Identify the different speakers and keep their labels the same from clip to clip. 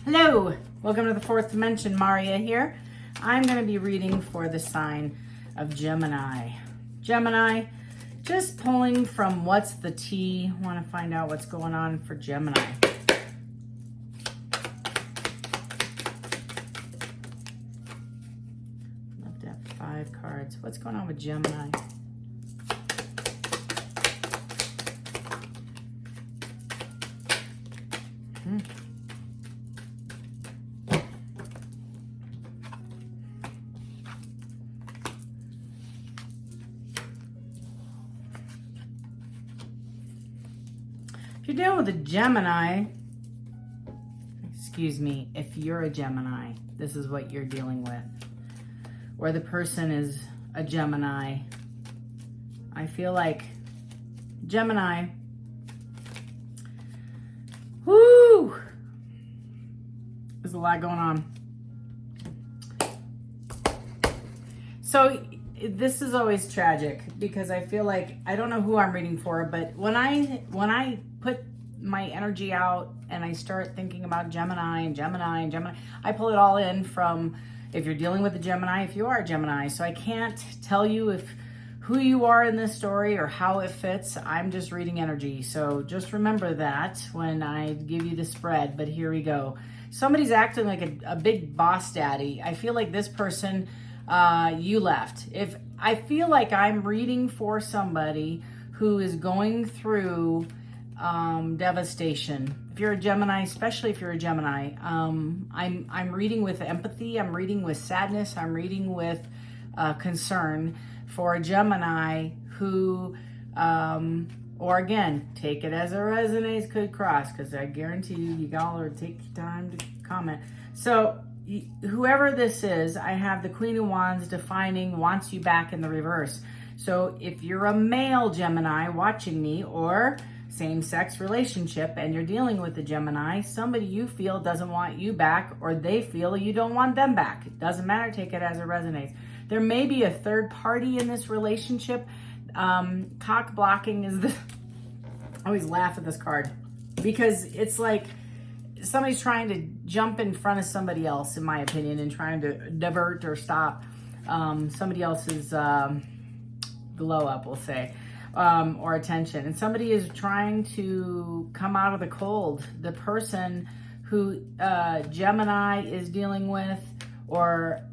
Speaker 1: Hello, welcome to the fourth dimension. Maria here. I'm going to be reading for the sign of Gemini. Gemini, just pulling from what's the tea. Want to find out what's going on for Gemini. Love to have 5 cards. What's going on with Gemini? If you're dealing with a Gemini, excuse me, if you're a Gemini, this is what you're dealing with. Or the person is a Gemini. I feel like Gemini, whoo, there's a lot going on. So this is always tragic because I feel like, I don't know who I'm reading for, but when I put my energy out and I start thinking about Gemini and Gemini and Gemini, I pull it all in from if you're dealing with a Gemini, if you are a Gemini. So I can't tell you who you are in this story or how it fits. I'm just reading energy. So just remember that when I give you the spread, but here we go. Somebody's acting like a big boss daddy. I feel like this person, you left. If I feel like I'm reading for somebody who is going through devastation. If you're a Gemini, especially if you're a Gemini, I'm reading with empathy. I'm reading with sadness. I'm reading with concern for a Gemini who, or again, take it as it resonates, could cross, because I guarantee you all are take time to comment. So whoever this is, I have the Queen of Wands defining wants you back in the reverse. So if you're a male Gemini watching me, or same-sex relationship, and you're dealing with a Gemini, somebody you feel doesn't want you back, or they feel you don't want them back. It doesn't matter, take it as it resonates. There may be a third party in this relationship. Cock blocking is I always laugh at this card because it's like somebody's trying to jump in front of somebody else, in my opinion, and trying to divert or stop somebody else's glow up, we'll say, or attention. And somebody is trying to come out of the cold. The person who Gemini is dealing with, or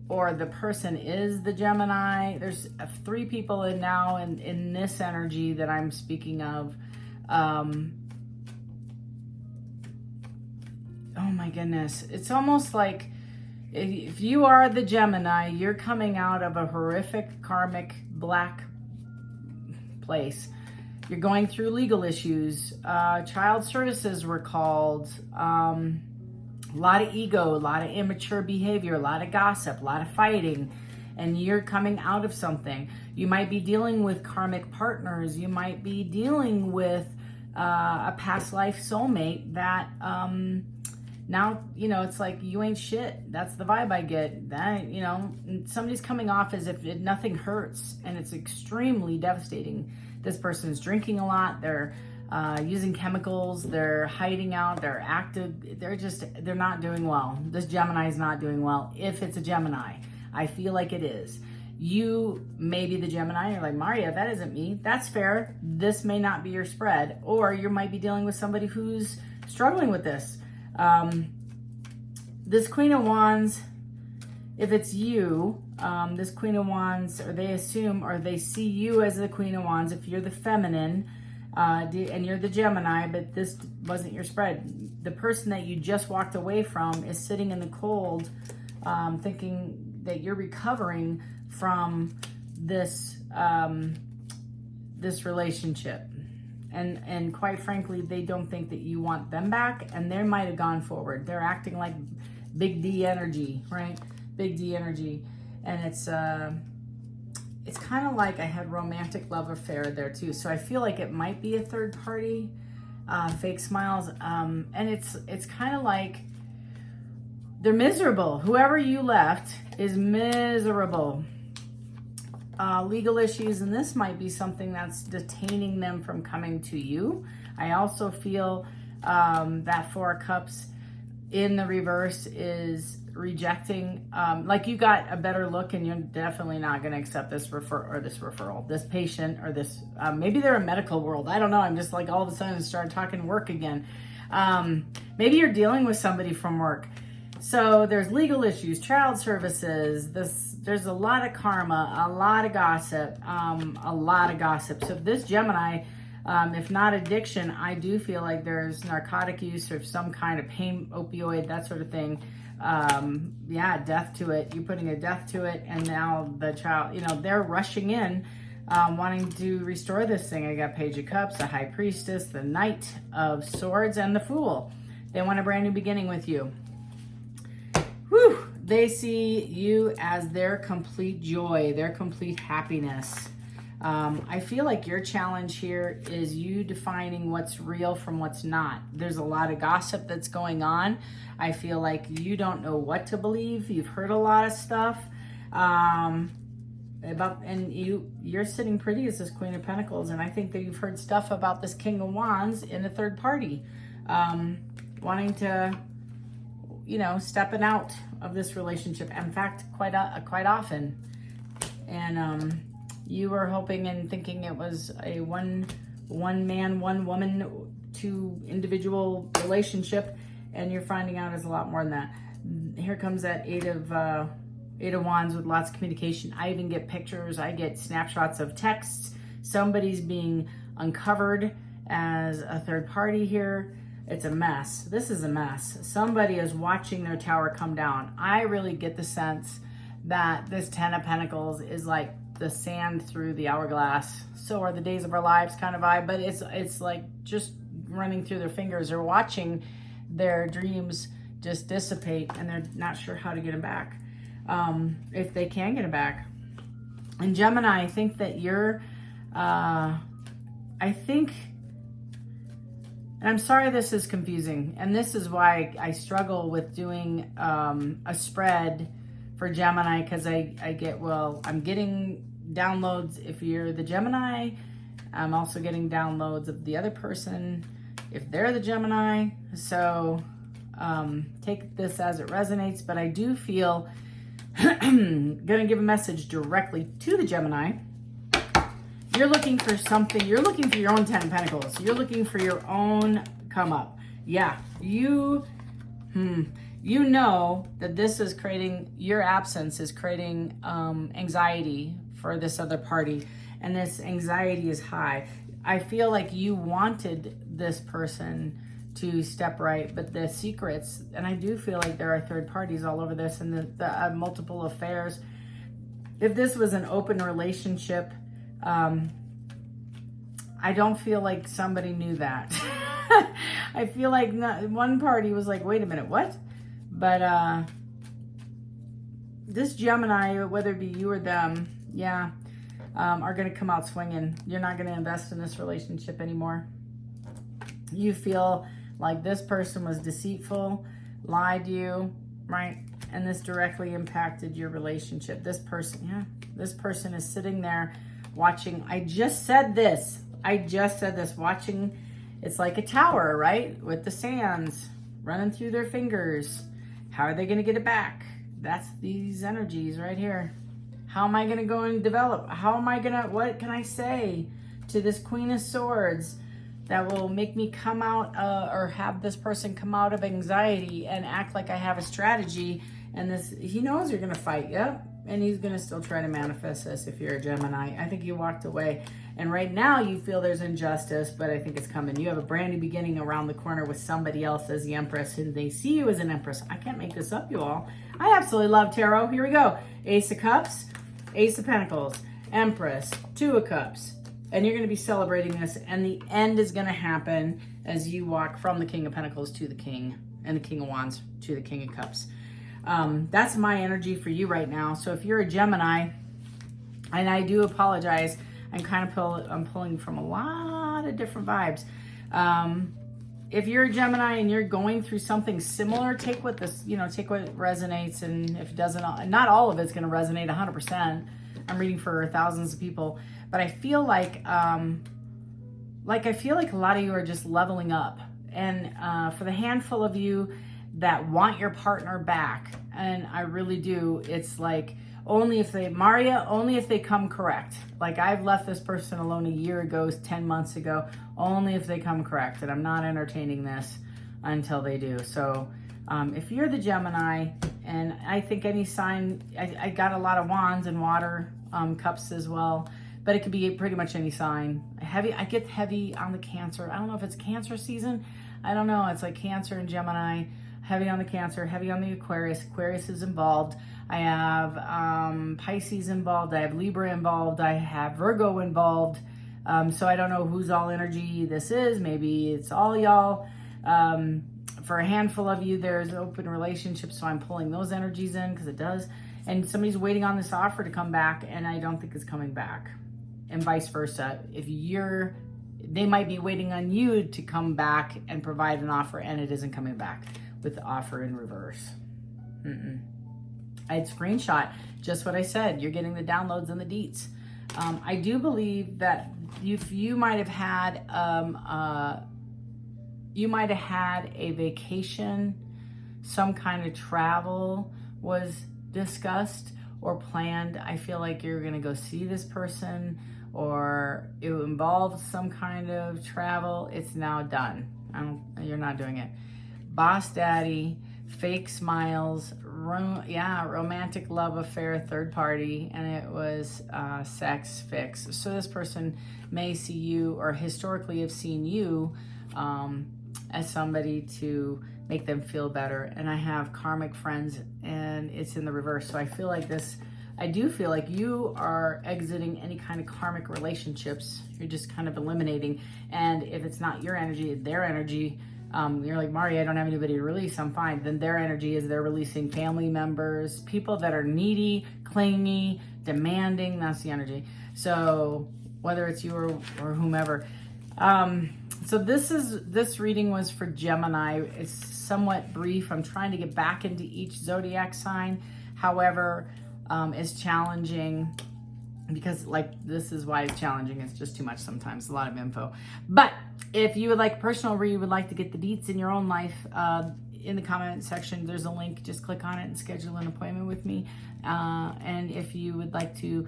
Speaker 1: the person is the Gemini. There's 3 people in this energy that I'm speaking of. Oh my goodness. It's almost like if you are the Gemini, you're coming out of a horrific karmic black place. You're going through legal issues. Child services were called. A lot of ego, a lot of immature behavior, a lot of gossip, a lot of fighting, and you're coming out of something. You might be dealing with karmic partners. You might be dealing with a past life soulmate that now, it's like you ain't shit. That's the vibe I get. That, somebody's coming off as if nothing hurts, and it's extremely devastating. This person's drinking a lot. They're using chemicals, they're hiding out, they're active, they're not doing well. This Gemini is not doing well. If it's a Gemini, I feel like it is. You may be the Gemini, you're like, Maria, that isn't me. That's fair. This may not be your spread. Or you might be dealing with somebody who's struggling with this. This Queen of Wands, if it's you, this Queen of Wands, or they assume, or they see you as the Queen of Wands, if you're the feminine, and you're the Gemini, but this wasn't your spread. The person that you just walked away from is sitting in the cold, thinking that you're recovering from this this relationship, and quite frankly, they don't think that you want them back, and they might have gone forward. They're acting like big D energy, right? Big D energy, and it's kind of like I had romantic love affair there too. So I feel like it might be a third party, fake smiles. And it's kind of like they're miserable. Whoever you left is miserable. Legal issues, and this might be something that's detaining them from coming to you. I also feel that Four of Cups, in the reverse is rejecting, like you got a better look and you're definitely not going to accept this referral, this patient, or this, maybe they're a medical world. I don't know. I'm just like all of a sudden started talking work again. Maybe you're dealing with somebody from work. So there's legal issues, child services, there's a lot of karma, a lot of gossip, So this Gemini, if not addiction, I do feel like there's narcotic use or some kind of pain, opioid, that sort of thing. Yeah, death to it. You're putting a death to it, and now the child, they're rushing in, wanting to restore this thing. I got Page of Cups, the High Priestess, the Knight of Swords, and the Fool. They want a brand new beginning with you. Whew. They see you as their complete joy, their complete happiness. I feel like your challenge here is you defining what's real from what's not. There's a lot of gossip that's going on. I feel like you don't know what to believe. You've heard a lot of stuff and you're sitting pretty as this Queen of Pentacles, and I think that you've heard stuff about this King of Wands in a third party, wanting to, stepping out of this relationship. In fact, quite often, and you were hoping and thinking it was a one man, one woman, two individual relationship, and you're finding out it's a lot more than that. Here comes that Eight of Wands with lots of communication. I even get pictures. I get snapshots of texts. Somebody's being uncovered as a third party here. It's a mess. This is a mess. Somebody is watching their tower come down. I really get the sense that this Ten of Pentacles is like the sand through the hourglass. So are the days of our lives kind of vibe, but it's like just running through their fingers. They're watching their dreams just dissipate, and they're not sure how to get them back, if they can get them back. And Gemini, I think that you're, and I'm sorry this is confusing, and this is why I struggle with doing a spread for Gemini, because I'm getting downloads if you're the Gemini. I'm also getting downloads of the other person if they're the Gemini. So take this as it resonates, but I do feel gonna give a message directly to the Gemini. You're looking for something. You're looking for your own Ten of Pentacles. You're looking for your own come up. Yeah, you know that this is creating, your absence is creating anxiety for this other party, and this anxiety is high. I feel like you wanted this person to step right, but the secrets, and I do feel like there are third parties all over this, and the multiple affairs. If this was an open relationship, I don't feel like somebody knew that. I feel like one party was like, wait a minute, what? But this Gemini, whether it be you or them, are going to come out swinging. You're not going to invest in this relationship anymore. You feel like this person was deceitful, lied to you, right? And this directly impacted your relationship. This person is sitting there watching. I just said this, watching. It's like a tower, right? With the sands running through their fingers. How are they going to get it back? That's these energies right here. How am I going to go and develop? What can I say to this Queen of Swords that will make me come out or have this person come out of anxiety and act like I have a strategy? And he knows you're going to fight. Yep. And he's going to still try to manifest this if you're a Gemini. I think you walked away. And right now you feel there's injustice, but I think it's coming. You have a brand new beginning around the corner with somebody else as the Empress, and they see you as an Empress. I can't make this up, you all. I absolutely love tarot. Here we go. Ace of Cups, Ace of Pentacles, Empress, Two of Cups. And you're going to be celebrating this, and the end is going to happen as you walk from the King of Pentacles to the King, and the King of Wands to the King of Cups. That's my energy for you right now. So if you're a Gemini, and I do apologize, I'm pulling from a lot of different vibes. If you're a Gemini and you're going through something similar, take what resonates, and if it doesn't, not all of it's going to resonate 100%. I'm reading for thousands of people, but I feel like a lot of you are just leveling up, and for the handful of you that want your partner back. And I really do. It's like, only if they, Maria, only if they come correct. Like, I've left this person alone a year ago, 10 months ago, only if they come correct. And I'm not entertaining this until they do. So if you're the Gemini, and I think any sign, I got a lot of wands and water cups as well, but it could be pretty much any sign. Heavy, I get heavy on the Cancer. I don't know if it's Cancer season. I don't know. It's like Cancer and Gemini. Heavy on the Cancer, heavy on the Aquarius. Aquarius is involved. I have Pisces involved. I have Libra involved. I have Virgo involved. So I don't know whose all energy this is. Maybe it's all y'all. For a handful of you, there's open relationships, so I'm pulling those energies in because it does. And somebody's waiting on this offer to come back, and I don't think it's coming back. And vice versa. They might be waiting on you to come back and provide an offer, and it isn't coming back with the offer in reverse. I'd screenshot just what I said. You're getting the downloads and the deets. I do believe that you might have had a vacation, some kind of travel was discussed or planned. I feel like you're going to go see this person, or it involves some kind of travel. It's now done. You're not doing it. Boss daddy, fake smiles, romantic love affair, third party, and it was sex fix. So this person may see you, or historically have seen you, as somebody to make them feel better. And I have karmic friends, and it's in the reverse. So I feel like I do feel like you are exiting any kind of karmic relationships. You're just kind of eliminating. And if it's not your energy, their energy, you're like, Mari, I don't have anybody to release, I'm fine. Then their energy is they're releasing family members, people that are needy, clingy, demanding. That's the energy. So whether it's you or whomever. So this reading was for Gemini. It's somewhat brief. I'm trying to get back into each zodiac sign. However, it's challenging because, like, this is why it's challenging. It's just too much sometimes, a lot of info. But if you would like personal read, would like to get the deets in your own life, in the comment section, there's a link. Just click on it and schedule an appointment with me. And if you would like to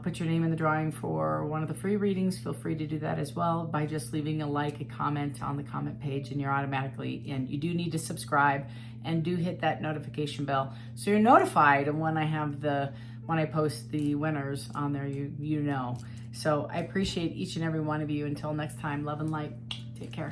Speaker 1: put your name in the drawing for one of the free readings, feel free to do that as well by just leaving a comment on the comment page, and you're automatically in. You do need to subscribe and do hit that notification bell so you're notified when I post the winners on there. You know. So I appreciate each and every one of you. Until next time, love and light. Take care.